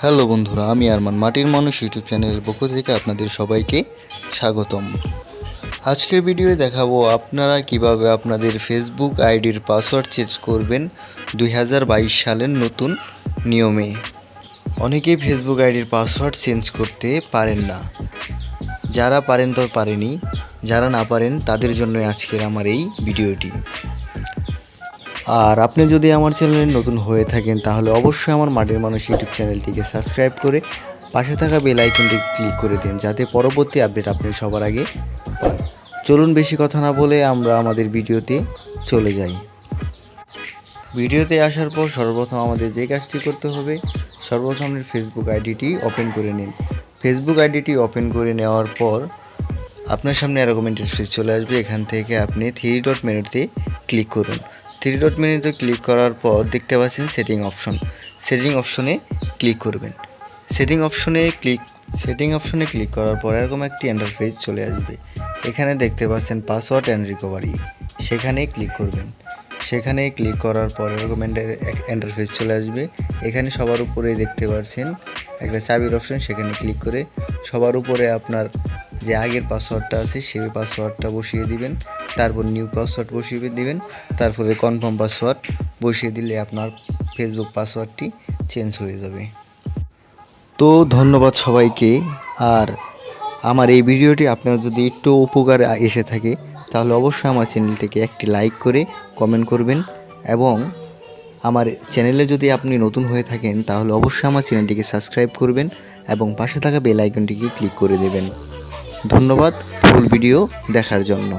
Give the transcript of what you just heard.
Hello বন্ধুরা, আমি আরমান মাটির মানুষ ইউটিউব চ্যানেলের পক্ষ থেকে আপনাদের সবাইকে স্বাগতম। আজকের ভিডিওয়ে দেখাবো আপনারা কিভাবে আপনাদের ফেসবুক আইডির পাসওয়ার্ড চেঞ্জ করবেন 2022 সালের নতুন নিয়মে। অনেকেই ফেসবুক আইডির পাসওয়ার্ড চেঞ্জ করতে পারেন না, যারা পারেন তো পারেনি, যারা না পারেন তাদের জন্য আজকের আমার এই ভিডিওটি। আর আপনি যদি আমার চ্যানেলে নতুন হয়ে থাকেন তাহলে অবশ্যই আমার মাটির মানুষ ইউটিউব চ্যানেলটিকে সাবস্ক্রাইব করে পাশে থাকা বেল আইকনটি ক্লিক করে দিন, যাতে পরবর্তী আপডেট আপনি সবার আগে পান। চলুন বেশি কথা না বলে আমরা আমাদের ভিডিওতে চলে যাই। ভিডিওতে আসার পর সর্বপ্রথম আমাদের যে কাজটি করতে হবে, সর্বপ্রথম আপনি ফেসবুক আইডিটি ওপেন করে নিন। ফেসবুক আইডিটি ওপেন করে নেওয়ার পর আপনার সামনে এরকম ইন্টারফেস চলে আসবে। এখান থেকে আপনি থ্রি ডট মেনুতে ক্লিক করুন। থ্রি ডট মেনুতে ক্লিক করার পর দেখতে পাচ্ছেন সেটিং অপশনে ক্লিক করবেন। সেটিং অপশনে ক্লিক করার পর এরকম একটি ইন্টারফেস চলে আসবে। এখানে দেখতে পাচ্ছেন পাসওয়ার্ড অ্যান্ড রিকভারি, সেখানে ক্লিক করবেন। সেখানে ক্লিক করার পর এরকম ইন্টারফেস চলে আসবে। এখানে সবার উপরে দেখতে পাচ্ছেন একটা চাবির অপশন, সেখানে ক্লিক করে সবার উপরে আপনার যে আগের পাসওয়ার্ডটা আছে সেই পাসওয়ার্ডটা বসিয়ে দিবেন। তারপর নিউ পাসওয়ার্ড বসিয়ে দিবেন। তারপরে কনফার্ম পাসওয়ার্ড বসিয়ে দিলে আপনার ফেসবুক পাসওয়ার্ডটি চেঞ্জ হয়ে যাবে। তো ধন্যবাদ সবাইকে। আর আমার এই ভিডিওটি আপনার যদি একটু উপকারে এসে থাকে তাহলে অবশ্যই আমার চ্যানেলটিকে একটি লাইক করে কমেন্ট করবেন, এবং আমার চ্যানেলে যদি আপনি নতুন হয়ে থাকেন তাহলে অবশ্যই আমার চ্যানেলটিকে সাবস্ক্রাইব করবেন এবং পাশে থাকা বেল আইকনটিকে ক্লিক করে দেবেন। ধন্যবাদ ফুল ভিডিও দেখার জন্য।